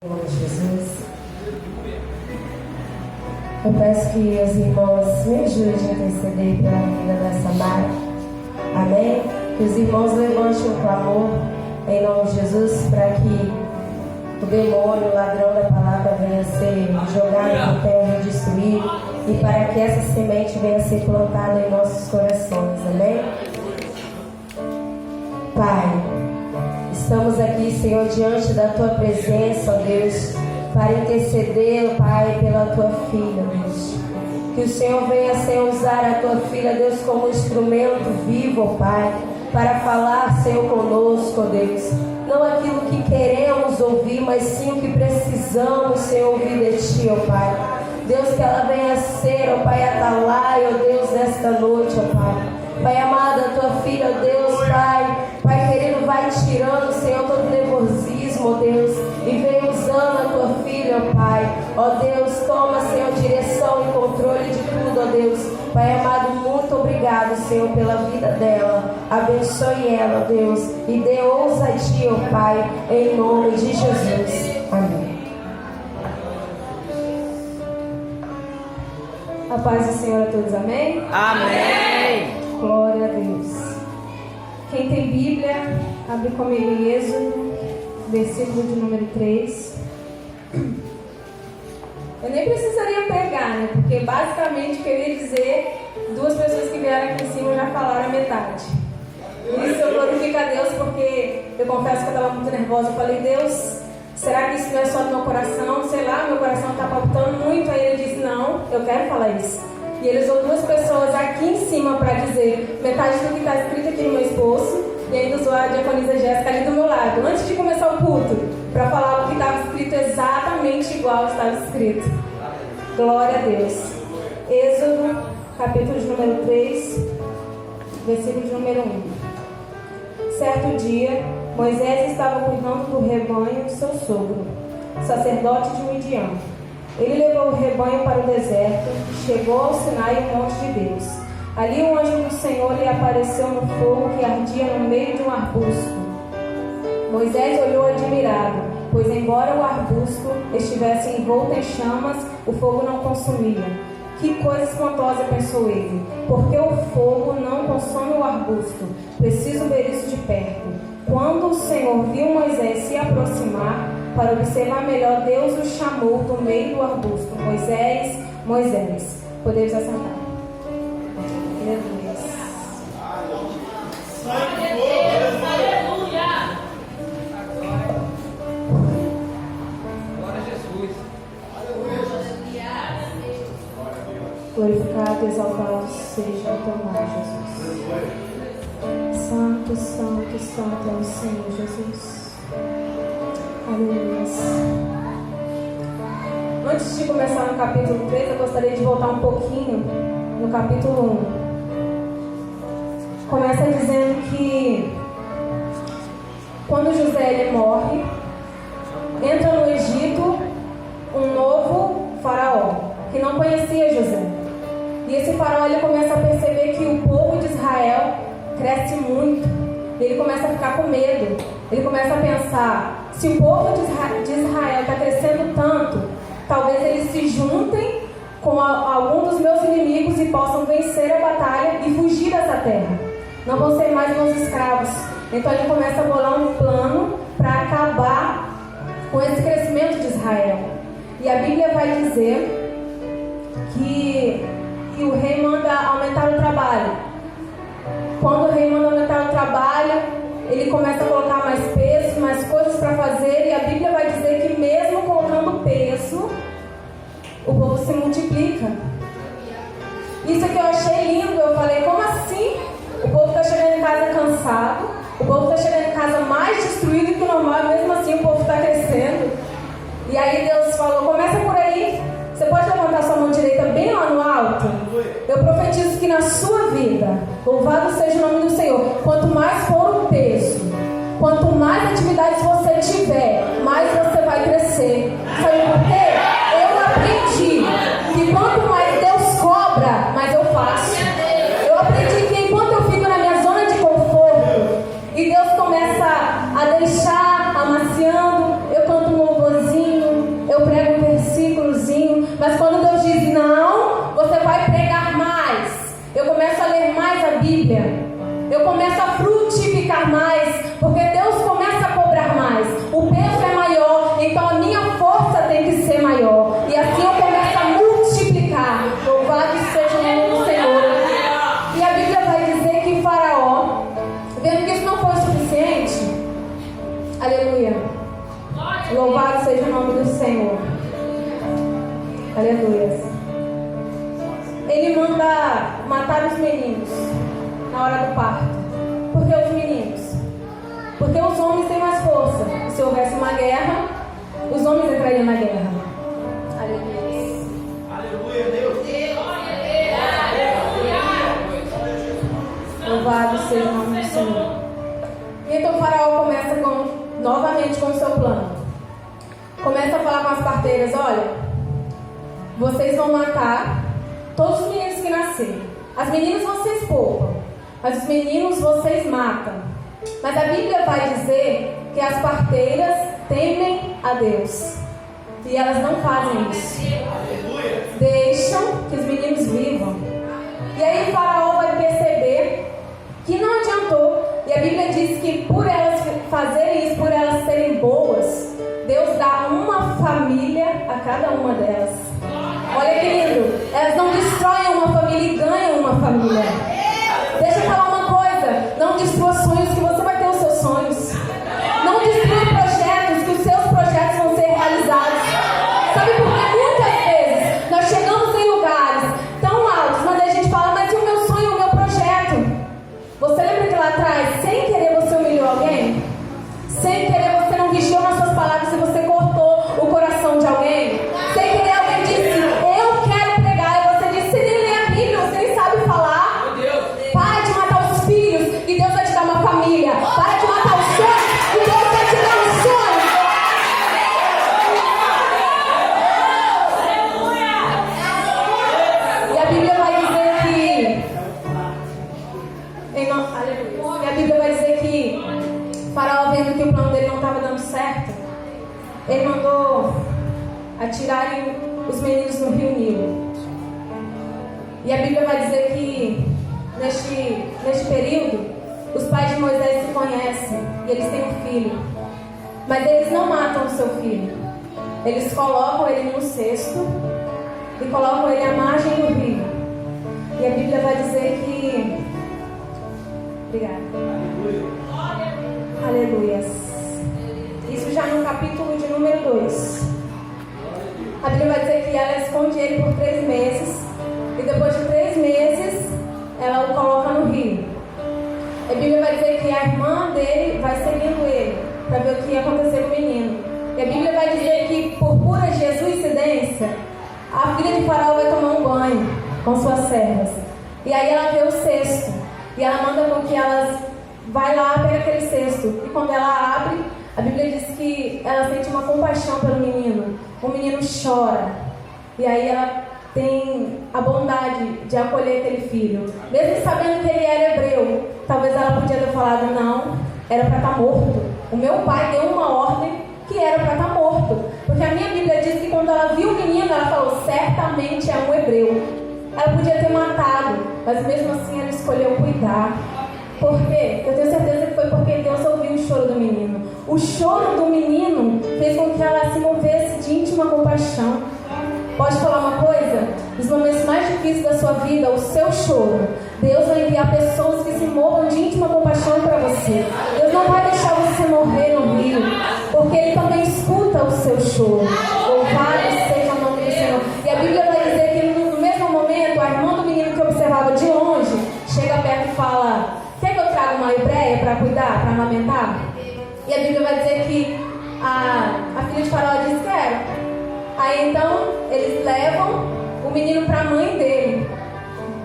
Em nome de Jesus, eu peço que os irmãos me ajudem a interceder pela vida dessa Mara. Amém? Que os irmãos levantem um clamor em nome de Jesus para que o demônio, o ladrão da palavra venha a ser jogado por terra e destruído, e para que essa semente venha a ser plantada em nossos corações. Amém? Pai, estamos aqui, Senhor, diante da Tua presença, ó Deus, para interceder, Pai, pela Tua filha, Deus. Que o Senhor venha, Senhor, usar a Tua filha, Deus, como instrumento vivo, ó Pai, para falar, Senhor, conosco, ó Deus. Não aquilo que queremos ouvir, mas sim o que precisamos, Senhor, ouvir de Ti, ó Pai. Deus, que ela venha ser, ó Pai, atalaia, ó Deus, nesta noite, ó Pai. Pai amado, a Tua filha, ó Deus, Pai. Pai querido, vai tirando, Senhor, todo nervosismo, ó Deus, e vem usando a Tua filha, ó Pai. Ó Deus, toma, Senhor, direção e controle de tudo, ó Deus. Pai amado, muito obrigado, Senhor, pela vida dela. Abençoe ela, ó Deus, e dê ousadia, ó Pai, em nome de Jesus. Amém. A paz do Senhor a todos, amém? Amém! Glória a Deus. Quem tem Bíblia, abre comigo em Êxodo, versículo de número 3. Eu nem precisaria pegar, né? Porque basicamente o que eu ia dizer, duas pessoas que vieram aqui em cima já falaram a metade. Isso eu glorifico a Deus, porque eu confesso que eu estava muito nervosa. Eu falei, Deus, será que isso não é só do meu coração? Sei lá, meu coração está palpitando muito. Aí ele disse, não, eu quero falar isso. E ele usou duas pessoas aqui em cima para dizer metade do que está escrito aqui no meu esboço, e ainda usou a diaconisa Jéssica ali do meu lado, antes de começar o culto, para falar o que estava escrito exatamente igual estava escrito. Glória a Deus. Êxodo, capítulo de número 3, versículo de número 1. Certo dia, Moisés estava cuidando do rebanho de seu sogro, sacerdote de Midian. Ele levou o rebanho para o deserto, chegou ao Sinai, o monte de Deus. Ali um anjo do Senhor lhe apareceu no fogo que ardia no meio de um arbusto. Moisés olhou admirado, pois embora o arbusto estivesse envolto em chamas, o fogo não consumia. Que coisa espantosa, pensou ele, porque o fogo não consome o arbusto. Preciso ver isso de perto. Quando o Senhor viu Moisés se aproximar, para observar melhor, Deus o chamou do meio do arbusto. Moisés, Moisés. Podemos assentar. Aleluia. Glória a Jesus. Glorificado e exaltado seja o teu nome, Jesus. Santo, santo, santo é o Senhor, Jesus. Aleluia. Antes de começar no capítulo 3, eu gostaria de voltar um pouquinho no capítulo 1. Começa dizendo que quando José ele morre, entra no Egito um novo faraó que não conhecia José. E esse faraó ele começa a perceber que o povo de Israel cresce muito. Ele começa a ficar com medo. Ele começa a pensar, se o povo de Israel está crescendo tanto, talvez eles se juntem com algum dos meus inimigos e possam vencer a batalha e fugir dessa terra. Não vão ser mais meus escravos. Então ele começa a bolar um plano para acabar com esse crescimento de Israel. E a Bíblia vai dizer que o rei manda aumentar o trabalho. Quando o rei manda aumentar o trabalho, ele começa a colocar mais peso, mais coisas para fazer, e a Bíblia vai dizer que mesmo colocando peso, o povo se multiplica. Isso que eu achei lindo, eu falei, como assim? O povo está chegando em casa cansado, o povo está chegando em casa mais destruído que o normal, e mesmo assim o povo está crescendo. E aí Deus falou, começa por aí, você pode levantar sua mão direita bem lá no alto? Eu profetizo que na sua vida, louvado seja o nome do Senhor, quanto mais for o peso, quanto mais atividades você tiver, mais você vai crescer. Sabe por quê? Eu aprendi que quanto mais Deus cobra, mais eu faço. Eu aprendi que enquanto eu fico na minha zona de conforto e Deus começa a deixar amaciando, eu canto um louvorzinho, Louvado seja o nome do Senhor. Aleluia. Ele manda matar os meninos na hora do parto. Por que os meninos? Porque os homens têm mais força. E se houvesse uma guerra, os homens entrariam na guerra. Aleluia. Aleluia, Deus. Louvado seja o nome do Senhor. E então o faraó começa novamente com o seu plano. Começa a falar com as parteiras: olha, vocês vão matar todos os meninos que nascerem. As meninas vocês poupam, mas os meninos vocês matam. Mas a Bíblia vai dizer que as parteiras temem a Deus. E elas não fazem isso. Deixam que os meninos vivam. E aí o faraó vai perceber que não adiantou. E a Bíblia diz que por elas fazerem isso, por elas serem boas, Deus dá uma família a cada uma delas. Olha que lindo. Elas não destroem uma família e ganham uma família. Deixa eu falar uma coisa. Não destrua sonhos, que você vai ter os seus sonhos. Não destrua projetos, que os seus projetos vão ser realizados. Sabe por que muitas vezes nós chegamos em lugares tão altos, mas a gente fala: mas e o meu sonho, o meu projeto? Você lembra que lá atrás, sem querer, você humilhou alguém? Sem querer, você não vigiou nas suas palavras e você cortou o coração de alguém? Sem querer, alguém disse: eu quero pregar, e você disse: você nem lê a Bíblia, você nem sabe falar. Para de matar os filhos e Deus vai te dar uma família. Para de matar os sonhos e Deus vai te dar um sonho. E a Bíblia vai dizer que E a Bíblia vai dizer que Faraó, vendo que o plano dele não estava dando certo, ele mandou atirarem os meninos no rio Nilo. E a Bíblia vai dizer que neste período os pais de Moisés se conhecem e eles têm um filho. Mas eles não matam o seu filho. Eles colocam ele num cesto e colocam ele à margem do rio. E a Bíblia vai dizer que... Obrigada. Aleluia. Isso já no capítulo de número 2. A Bíblia vai dizer que ela esconde ele por 3 meses. E depois de 3 meses, ela o coloca no rio. A Bíblia vai dizer que a irmã dele vai seguindo ele para ver o que ia acontecer com o menino. E a Bíblia vai dizer que, por pura jesuicidência, a filha de Faraó vai tomar um banho com suas servas. E aí ela vê o cesto. E ela manda com que elas vai lá, pega aquele cesto. E quando ela abre, a Bíblia diz que ela sente uma compaixão pelo menino. O menino chora. E aí ela tem a bondade de acolher aquele filho. Mesmo sabendo que ele era hebreu, talvez ela podia ter falado: não, era para estar morto. O meu pai deu uma ordem que era para estar morto. Porque a minha Bíblia diz que quando ela viu o menino, ela falou: certamente é um hebreu. Ela podia ter matado, mas mesmo assim ela escolheu cuidar. Por quê? Eu tenho certeza que foi porque Deus ouviu o choro do menino. O choro do menino fez com que ela se movesse de íntima compaixão. Pode falar uma coisa? Nos momentos mais difíceis da sua vida, o seu choro, Deus vai enviar pessoas que se movam de íntima compaixão para você. Deus não vai deixar você morrer no rio, porque Ele também escuta o seu choro. Louvado seja o nome do Senhor. E a Bíblia vai dizer que no mesmo momento, a irmã do menino que observava de longe, chega perto e fala: quer que eu traga uma hebreia para cuidar, para amamentar? E a Bíblia vai dizer que a filha de Faraó diz: quero. Aí então eles levam o menino para a mãe dele.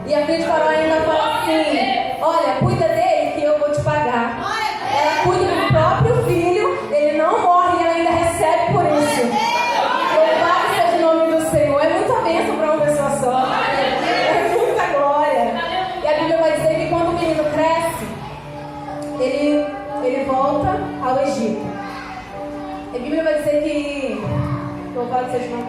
E a filha de Faraó ainda fala assim: olha, cuida dele que eu vou te pagar. Ela cuida do próprio filho, ele não morre e ela ainda recebe por isso. Louvado seja o nome do Senhor. É muita bênção para uma pessoa só. É muita glória. E a Bíblia vai dizer que quando o menino cresce, ele volta ao Egito. A Bíblia vai dizer que... Louvado seja o nome